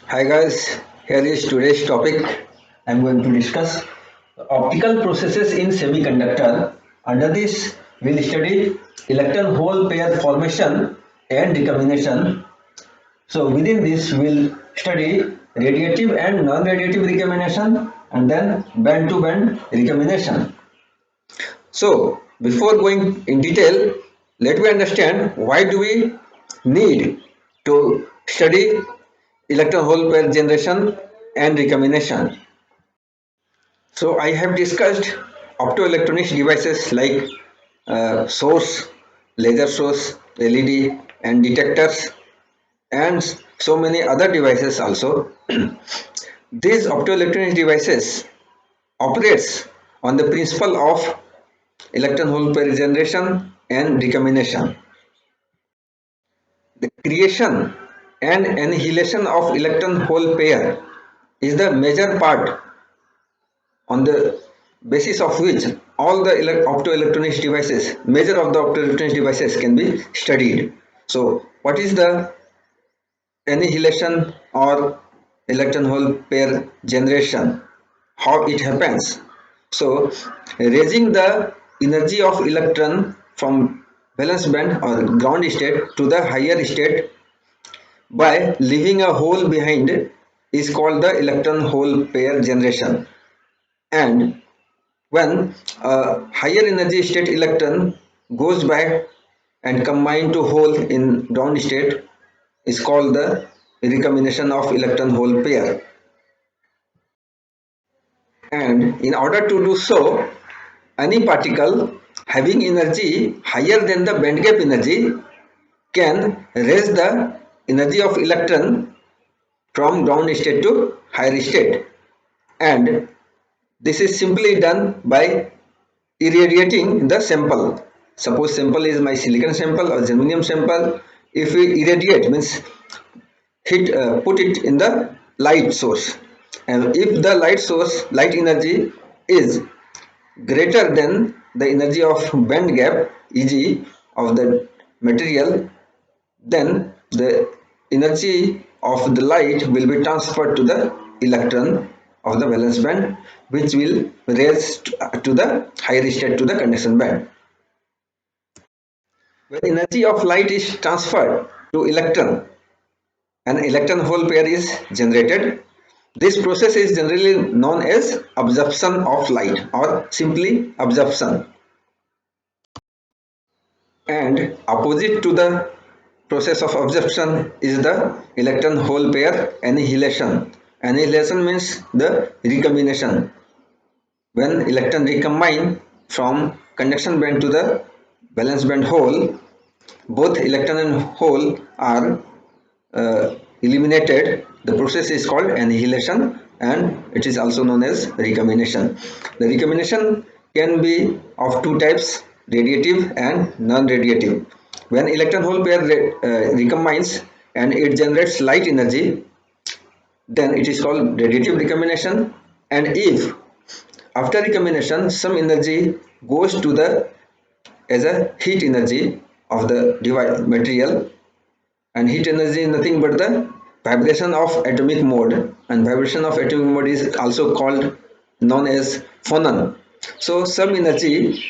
Hi guys, here is today's topic. I'm going to discuss optical processes in semiconductor. Under this, we'll study electron hole pair formation and recombination. So within this, we'll study radiative and non-radiative recombination and then band-to-band recombination. So before going in detail, let me understand why do we need to study electron hole pair generation and recombination. So I have discussed optoelectronics devices like source, laser source, LED and detectors and so many other devices also. These optoelectronics devices operates on the principle of electron hole pair generation and recombination. The creation and annihilation of electron hole pair is the major part on the basis of which all the optoelectronics devices, major of the optoelectronics devices can be studied. So what is the annihilation or electron hole pair generation? How it happens? So raising the energy of electron from valence band or ground state to the higher state by leaving a hole behind is called the electron hole pair generation. And when a higher energy state electron goes back and combine to hole in ground state is called the recombination of electron hole pair. And in order to do so, any particle having energy higher than the band gap energy can raise the energy of electron from ground state to higher state, and this is simply done by irradiating the sample. Suppose sample is my silicon sample or germanium sample. If we irradiate means put it in the light source, and if the light energy is greater than the energy of band gap Eg of the material, then the energy of the light will be transferred to the electron of the valence band, which will raise to the higher state to the conduction band. When energy of light is transferred to electron, an electron hole pair is generated. This process is generally known as absorption of light or simply absorption. And opposite to the process of absorption is the electron hole pair annihilation. Annihilation means the recombination. When electron recombine from conduction band to the valence band hole, both electron and hole are eliminated. The process is called annihilation and it is also known as recombination. The recombination can be of two types, radiative and non-radiative. When electron hole pair recombines and it generates light energy, then it is called radiative recombination. And if after recombination some energy goes to the as a heat energy of the device material, and heat energy is nothing but the vibration of atomic mode, and vibration of atomic mode is also called known as phonon. So some energy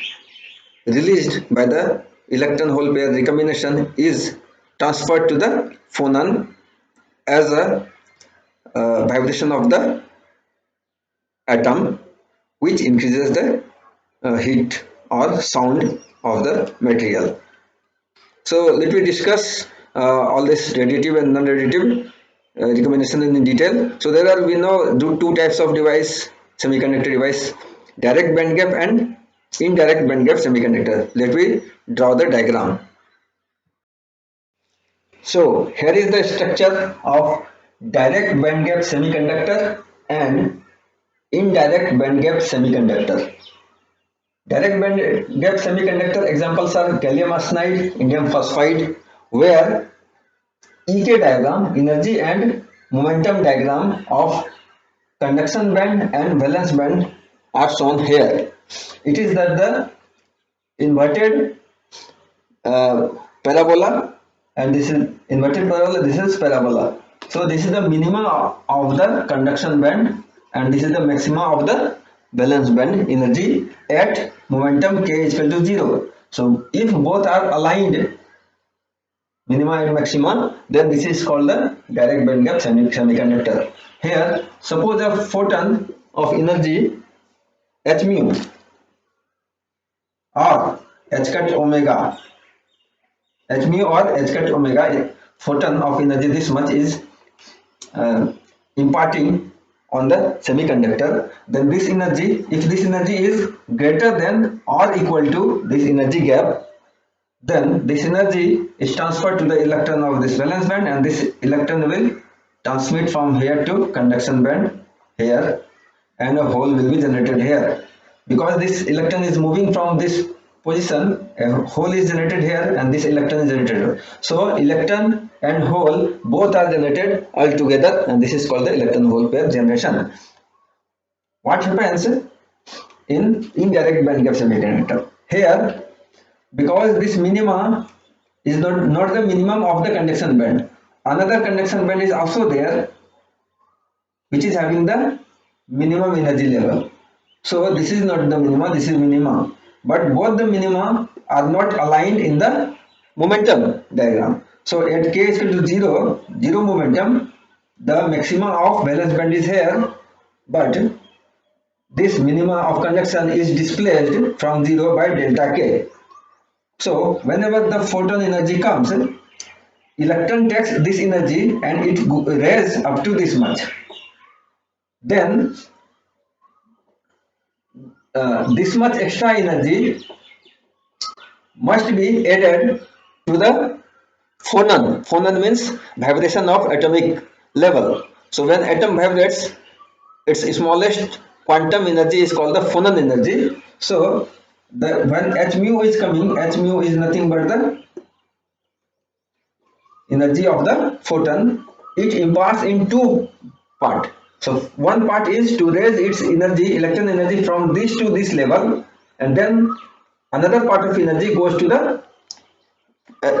released by the electron hole pair recombination is transferred to the phonon as a vibration of the atom, which increases the heat or sound of the material. So let me discuss all this radiative and non-radiative recombination in detail. So there are, we know, two types of device, semiconductor device: direct band gap and indirect band gap semiconductor. Let me draw the diagram. So here is the structure of direct band gap semiconductor and indirect band gap semiconductor. Direct band gap semiconductor examples are gallium arsenide, indium phosphide, where EK diagram, energy and momentum diagram of conduction band and valence band are shown here. It is that the inverted parabola, and this is inverted parabola, this is parabola. So this is the minimum of the conduction band and this is the maximum of the valence band energy at momentum k is equal to 0. So if both are aligned, minima and maxima, then this is called the direct band gap semiconductor. Here suppose a photon of energy h mu or h cut omega, h mu or h cut omega photon of energy this much is imparting on the semiconductor, then this energy, if this energy is greater than or equal to this energy gap, then this energy is transferred to the electron of this valence band and this electron will transmit from here to conduction band here and a hole will be generated here. Because this electron is moving from this position, a hole is generated here and this electron is generated here. So electron and hole both are generated all together and this is called the electron hole pair generation. What happens in indirect band gap semiconductor? Here, because this minima is not the minimum of the conduction band, another conduction band is also there which is having the minimum energy level. So this is not the minima, this is minima, but both the minima are not aligned in the momentum diagram. So at k is equal to 0, 0 momentum, the maximum of valence band is here, but this minima of conduction is displaced from 0 by delta k. So whenever the photon energy comes, electron takes this energy and it raises up to this much. Then this much extra energy must be added to the phonon. Phonon means vibration of atomic level. So when atom vibrates, its smallest quantum energy is called the phonon energy. So when h mu is coming, h mu is nothing but the energy of the photon. It imparts in two parts. So one part is to raise its energy, electron energy from this to this level, and then another part of energy goes to the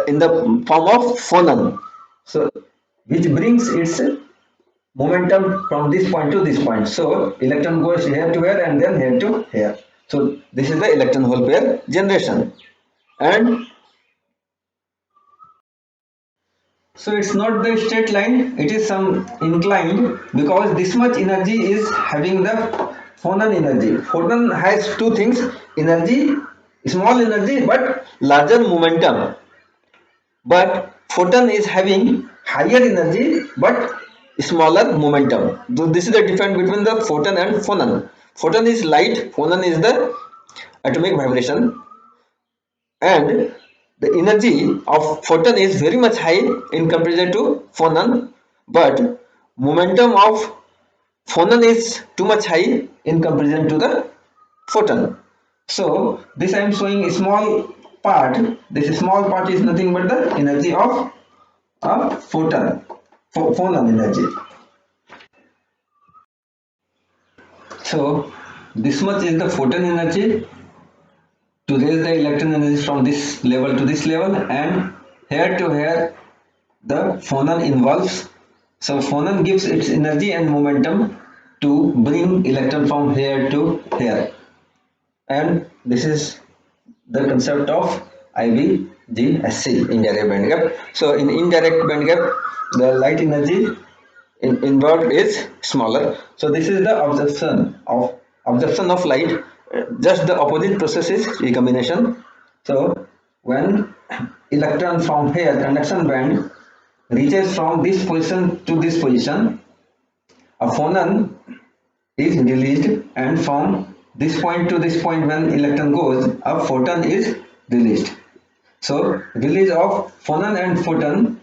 in the form of phonon. So which brings its momentum from this point to this point. So electron goes here to here and then here to here. So this is the electron hole pair generation. And so it's not the straight line, it is some inclined because this much energy is having the phonon energy. Phonon has two things, energy, small energy but larger momentum. But photon is having higher energy but smaller momentum. So this is the difference between the photon and phonon. Photon is light, phonon is the atomic vibration, and the energy of photon is very much high in comparison to phonon, but momentum of phonon is too much high in comparison to the photon. So this I am showing a small part. This small part is nothing but the energy of a phonon energy. So this much is the photon energy to raise the electron energy from this level to this level, and here to here the phonon involves. So phonon gives its energy and momentum to bring electron from here to here, and this is the concept of IBGSC, indirect band gap. So in indirect band gap, the light energy involved is smaller. So this is the absorption of light. Just the opposite process is recombination. So when electron from here conduction band reaches from this position to this position, a phonon is released, and from this point to this point when electron goes, a photon is released. So release of phonon and photon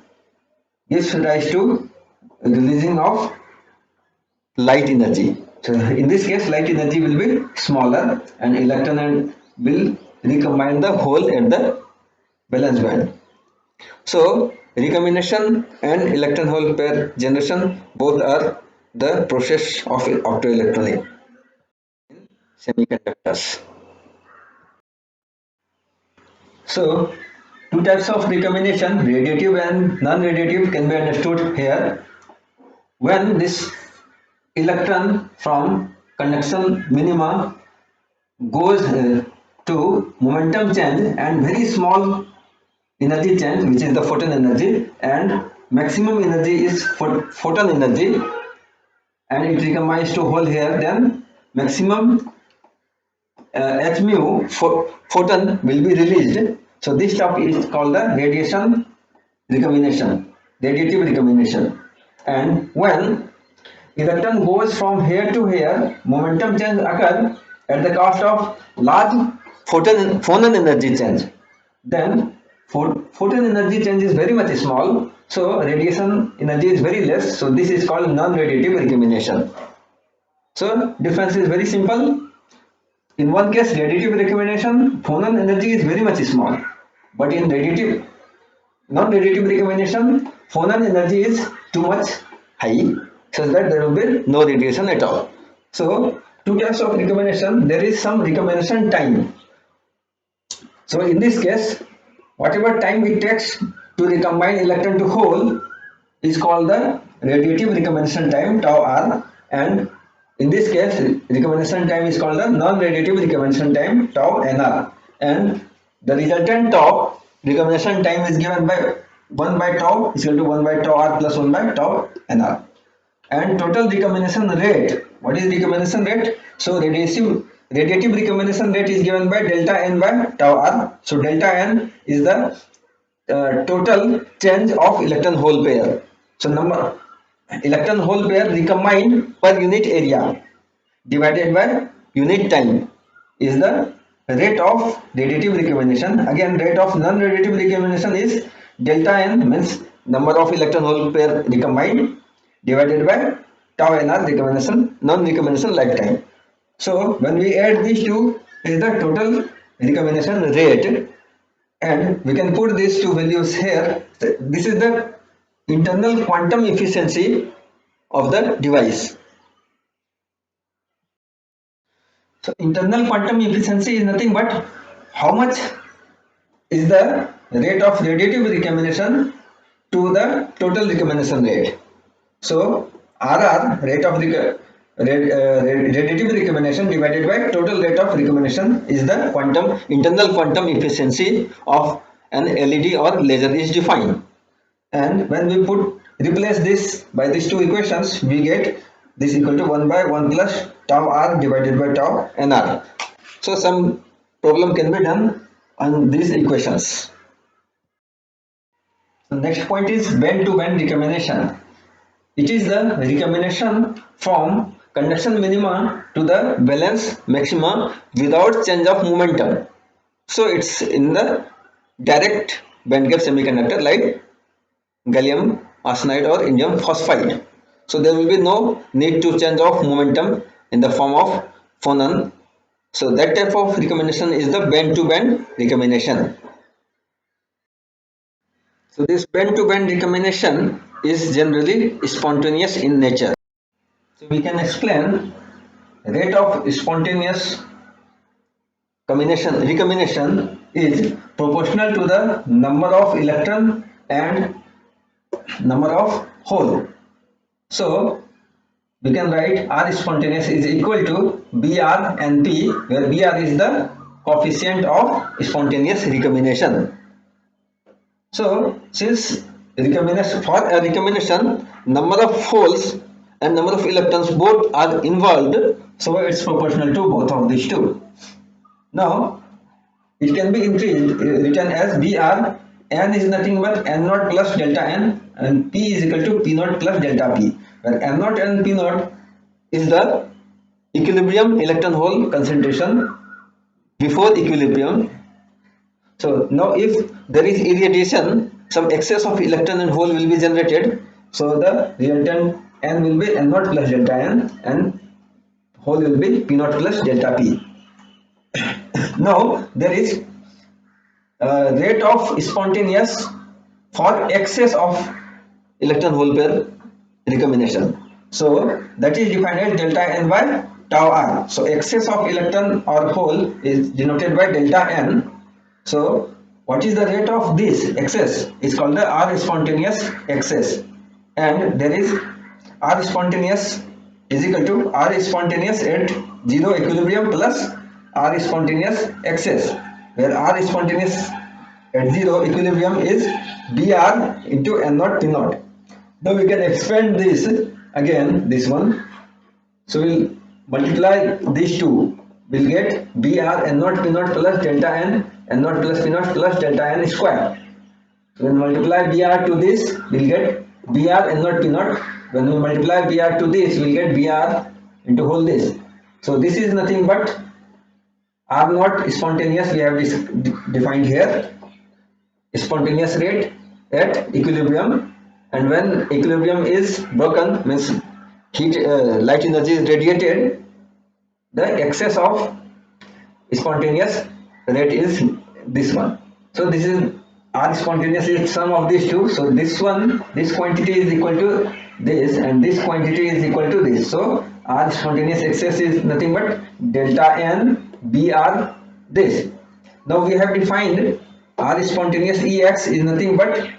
gives rise to releasing of light energy. So in this case light energy will be smaller and electron and will recombine the hole at the valence band. So recombination and electron hole pair generation both are the process of optoelectronic semiconductors. So two types of recombination, radiative and non-radiative, can be understood here. when this electron from conduction minima goes to momentum change and very small energy change, which is the photon energy, and maximum energy is photon energy, and it recombines to hole here, then maximum h mu photon will be released. So this stuff is called the radiation recombination, radiative recombination. And when electron goes from here to here, momentum change occurs at the cost of large photon energy change. Then photon energy change is very much small, so radiation energy is very less. So this is called non-radiative recombination. So difference is very simple. In one case, radiative recombination, photon energy is very much small, but in non-radiative recombination, photon energy is too much high, such that there will be no radiation at all. So, two types of recombination. There is some recombination time. So, in this case, whatever time it takes to recombine electron to hole is called the radiative recombination time, tau r, and in this case, recombination time is called the non-radiative recombination time, tau nr, and the resultant tau recombination time is given by 1 by tau is equal to 1 by tau r plus 1 by tau nr. And total recombination rate, what is recombination rate? So radiative recombination rate is given by delta n by tau r. So delta n is the total change of electron hole pair. So number electron hole pair recombined per unit area divided by unit time is the rate of radiative recombination. Again, rate of non-radiative recombination is delta n, means number of electron hole pair recombined, divided by tau nr, recombination non-recombination lifetime. So when we add these two, is the total recombination rate, and we can put these two values here. This is the internal quantum efficiency of the device. So internal quantum efficiency is nothing but how much is the rate of radiative recombination to the total recombination rate. So RR, rate of radiative recombination divided by total rate of recombination, is the internal quantum efficiency of an LED or laser is defined. And when we replace this by these two equations, we get this equal to 1 by 1 plus tau r divided by tau nr. So some problem can be done on these equations. The next point is band-to-band recombination. It is the recombination from conduction minima to the valence maxima without change of momentum. So it's in the direct band gap semiconductor like gallium arsenide or indium phosphide. So there will be no need to change of momentum in the form of phonon. So that type of recombination is the band-to-band recombination. So this band-to-band recombination is generally spontaneous in nature. So we can explain rate of spontaneous recombination is proportional to the number of electron and number of hole. So we can write R spontaneous is equal to BR and P, where BR is the coefficient of spontaneous recombination. So since for a recombination, number of holes and number of electrons both are involved, so it's proportional to both of these two. Now it can be written as BR. N is nothing but N naught plus delta N, and P is equal to P naught plus delta P, where N naught and P naught is the equilibrium electron hole concentration before equilibrium. So now if there is irradiation, some excess of electron and hole will be generated, so the resultant N will be N naught plus delta N and hole will be P naught plus delta P. Now there is rate of spontaneous for excess of electron hole pair recombination. So that is defined as delta N by tau R. So excess of electron or hole is denoted by delta N. So what is the rate of this excess is called the R spontaneous excess, and there is R spontaneous is equal to R spontaneous at 0 equilibrium plus R spontaneous excess, where R spontaneous at 0 equilibrium is Br into N naught P naught. Now we can expand this again, this one. So we'll multiply these two. We'll get Br N naught P naught plus delta N naught plus P naught plus delta N square. When we multiply Br to this, we'll get Br N naught P naught. When we multiply Br to this, we'll get Br into whole this. So this is nothing but R naught spontaneous we have defined here. Spontaneous rate at equilibrium, and when equilibrium is broken, means heat light energy is radiated, the excess of spontaneous rate is this one. So this is R spontaneous is sum of these two. So this one, this quantity is equal to this, and this quantity is equal to this. So R spontaneous excess is nothing but delta N Br this. Now we have defined R spontaneous Ex is nothing but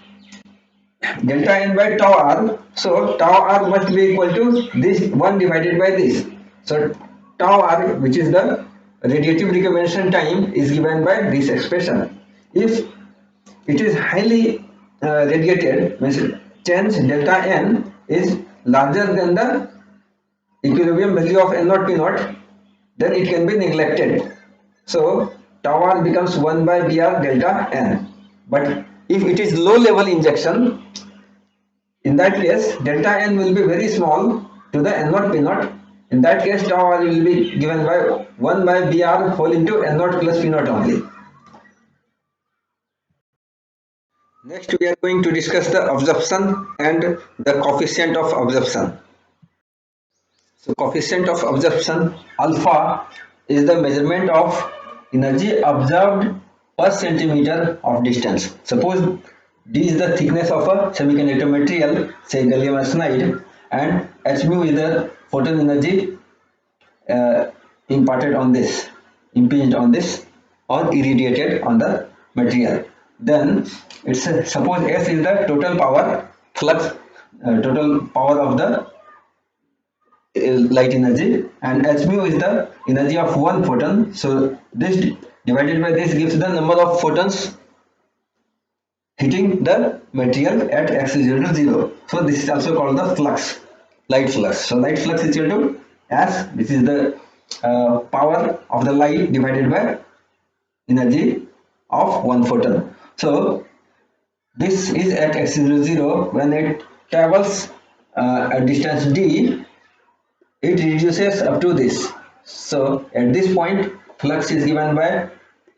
delta N by tau R. So tau R must be equal to this 1 divided by this. So tau R, which is the radiative recombination time, is given by this expression. If it is highly radiated, means change delta N is larger than the equilibrium value of N naught P naught, then it can be neglected. So tau R becomes 1 by Br delta N. But if it is low level injection, in that case delta N will be very small to the N naught P naught. In that case tau R will be given by 1 by Br whole into N naught plus P naught only. Next we are going to discuss the absorption and the coefficient of absorption. So coefficient of absorption, alpha, is the measurement of energy absorbed per centimeter of distance. Suppose D is the thickness of a semiconductor material, say gallium arsenide, and H mu is the photon energy imparted on this, impinged on this, or irradiated on the material. Then it's suppose S is the total power flux, total power of the light energy, and H mu is the energy of one photon. So this divided by this gives the number of photons hitting the material at x is equal to 0. So this is also called the flux, light flux. So light flux is equal to S, this is the power of the light divided by energy of one photon. So this is at x is equal to 0. When it travels at distance d, it reduces up to this. So at this point flux is given by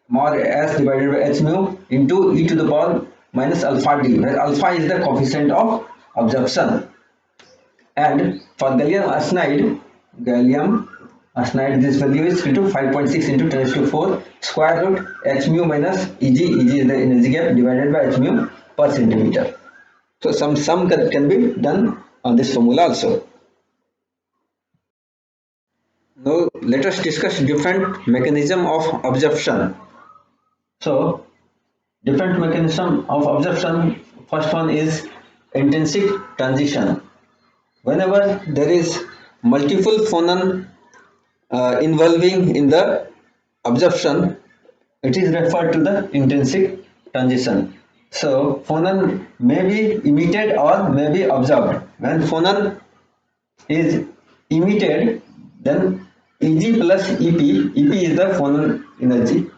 more S divided by H mu into e to the power minus alpha d, where alpha is the coefficient of absorption. And for gallium arsenide, this value is equal to 5.6 into 10 to 4 square root H mu minus Eg. Eg is the energy gap divided by H mu per centimeter. So some sum can be done on this formula also. Now let us discuss different mechanism of absorption. So different mechanism of absorption. First one is intrinsic transition. Whenever there is multiple phonon involving in the absorption, it is referred to the intrinsic transition. So phonon may be emitted or may be absorbed. When phonon is emitted, then Eg plus Ep is the phonon energy,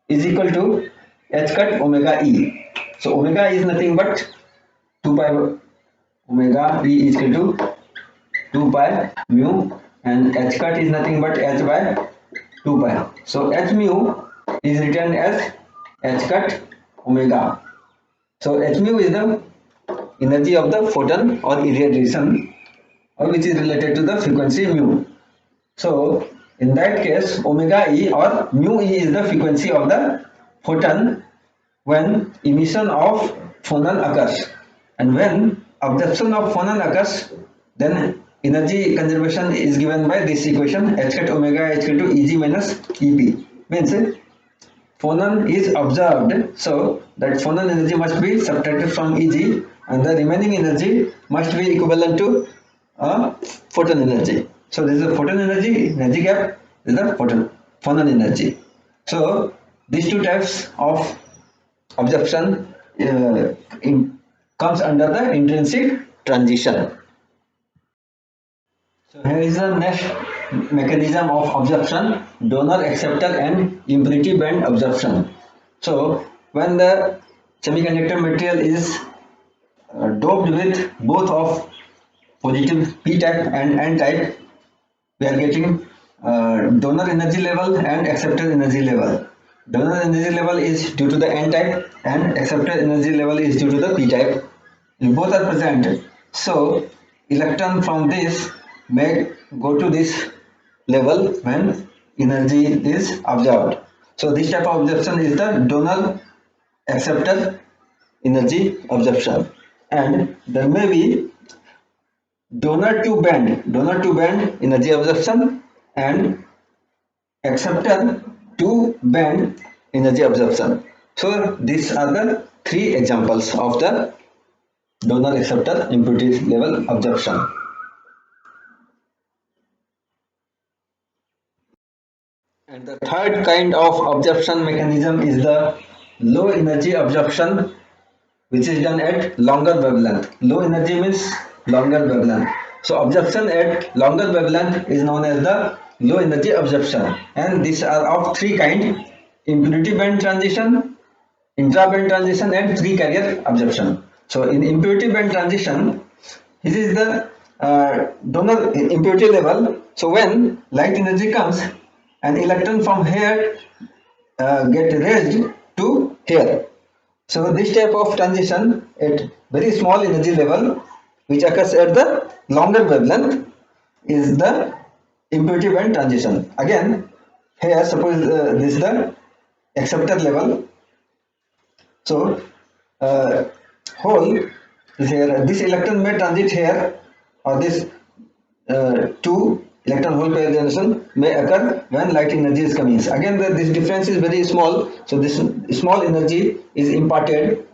is equal to H cut omega E. So omega is nothing but 2 pi omega E is equal to 2 pi mu, and H cut is nothing but H by 2 pi. So H mu is written as H cut omega. So H mu is the energy of the photon or irradiation, or which is related to the frequency mu. So in that case omega E or mu E is the frequency of the photon when emission of phonon occurs, and when absorption of phonon occurs, then energy conservation is given by this equation, H cut omega is equal to Eg minus Ep. Means phonon is observed, so that phonon energy must be subtracted from Eg and the remaining energy must be equivalent to photon energy. So this is a photon energy gap, this is a phonon energy. So these two types of absorption comes under the intrinsic transition. So here is the next mechanism of absorption: donor acceptor and impurity band absorption. So when the semiconductor material is doped with both of positive p type and n type, we are getting donor energy level and acceptor energy level. Donor energy level is due to the n type and acceptor energy level is due to the p type. If both are present, so electron from this may go to this level when energy is absorbed. So this type of absorption is the donor acceptor energy absorption, and there may be donor to band energy absorption and acceptor to band energy absorption. So these are the three examples of the donor acceptor impurity level absorption. And the third kind of absorption mechanism is the low energy absorption, which is done at longer wavelength. Low energy means longer wavelength. So absorption at longer wavelength is known as the low energy absorption, and these are of three kinds: impurity band transition, intra-band transition, and free carrier absorption. So in impurity band transition, this is the donor impurity level. So when light energy comes, an electron from here get raised to here. So this type of transition at very small energy level, which occurs at the longer wavelength, is the impurity band transition. Again, here suppose this is the acceptor level. So hole is here. This electron may transit here, or this two electron hole pair generation may occur when light energy is coming. Again, this difference is very small. So this small energy is imparted.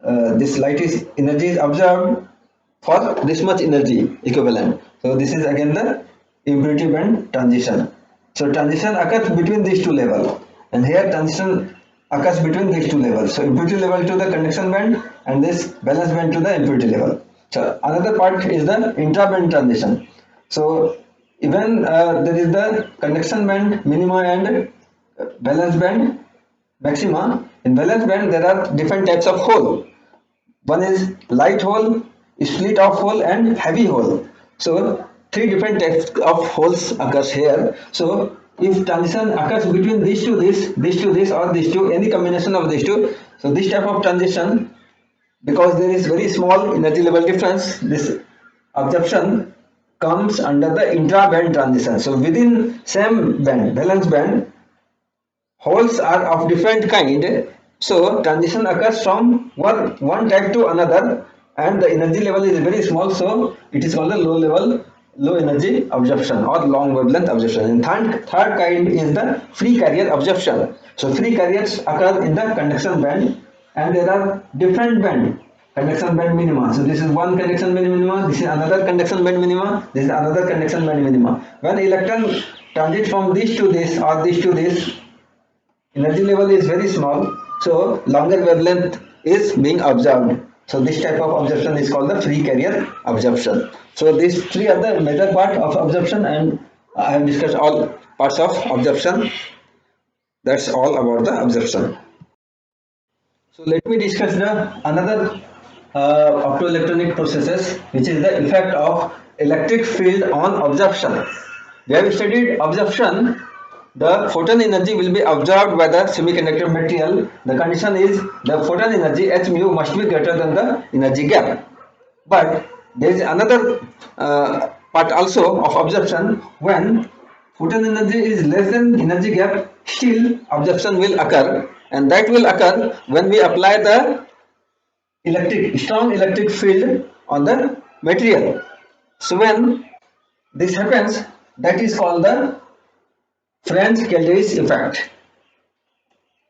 This light is energy is absorbed for this much energy equivalent. So this is again the impurity band transition. So transition occurs between these two levels, and here transition occurs between these two levels. So impurity level to the conduction band and this valence band to the impurity level. So another part is the intra-band transition. So even there is the conduction band minima and valence band maxima. In valence band there are different types of hole. One is light hole, split off hole, and heavy hole. So three different types of holes occurs here. So if transition occurs between these to this, or these two, any combination of these two, so this type of transition, because there is very small energy level difference, this absorption comes under the intra-band transition. So within same band, valence band, holes are of different kind. So transition occurs from one type to another, and the energy level is very small. So it is called a low energy absorption or long wavelength absorption. And third kind is the free carrier absorption. So free carriers occur in the conduction band, and there are different band. Conduction band minima. So this is one conduction band minima, this is another conduction band minima, this is another conduction band minima. When electron transit from this to this or this to this, energy level is very small, so longer wavelength is being absorbed. So this type of absorption is called the free carrier absorption. So these three are the major part of absorption, and I have discussed all parts of absorption. That's all about the absorption. So let me discuss the another optoelectronic processes, which is the effect of electric field on absorption. We have studied absorption. The photon energy will be absorbed by the semiconductor material. The condition is the photon energy h mu must be greater than the energy gap. But there is another part also of absorption. When photon energy is less than energy gap, still absorption will occur, and that will occur when we apply the strong electric field on the material. So when this happens, that is called the Franz-Caldrich effect.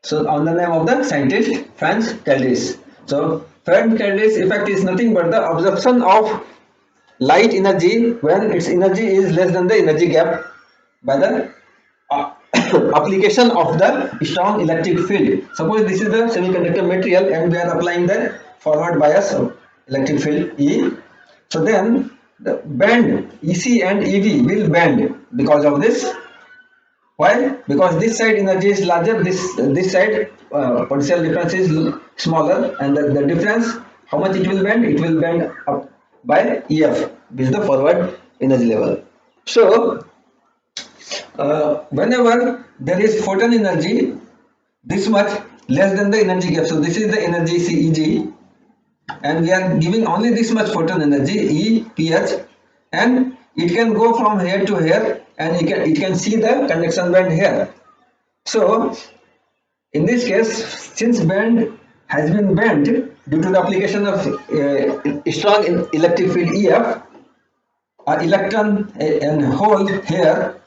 So on the name of the scientist Franz Caldrich. So Faraday-Caldis effect is nothing but the absorption of light energy when its energy is less than the energy gap by the uh, application of the strong electric field. Suppose this is the semiconductor material and we are applying the forward bias of electric field E. So then the band EC and EV will bend because of this. Why? Because this side energy is larger, this side potential difference is smaller, and the difference, how much it will bend? It will bend up by EF, which is the forward energy level. So whenever there is photon energy this much less than the energy gap, so this is the energy CEG, and we are giving only this much photon energy EPH, and it can go from here to here, and it can see the conduction band here. So in this case, since band has been bent due to the application of strong electric field EF, a electron and hole here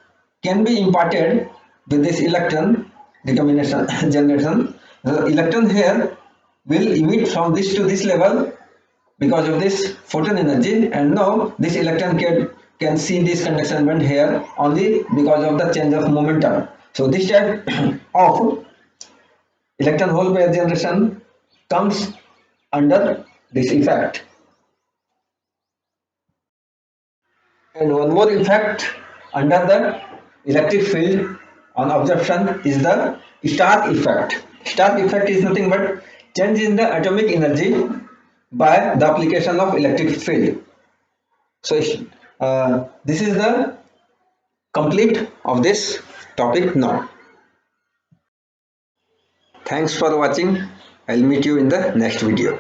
can be imparted with this electron recombination generation. The electron here will emit from this to this level because of this photon energy, and now this electron can see this conduction band here only because of the change of momentum. So this type of electron hole pair generation comes under this effect. And one more effect under the electric field on absorption is the Stark effect. Stark effect is nothing but change in the atomic energy by the application of electric field. So this is the complete of this topic now. Thanks for watching. I'll meet you in the next video.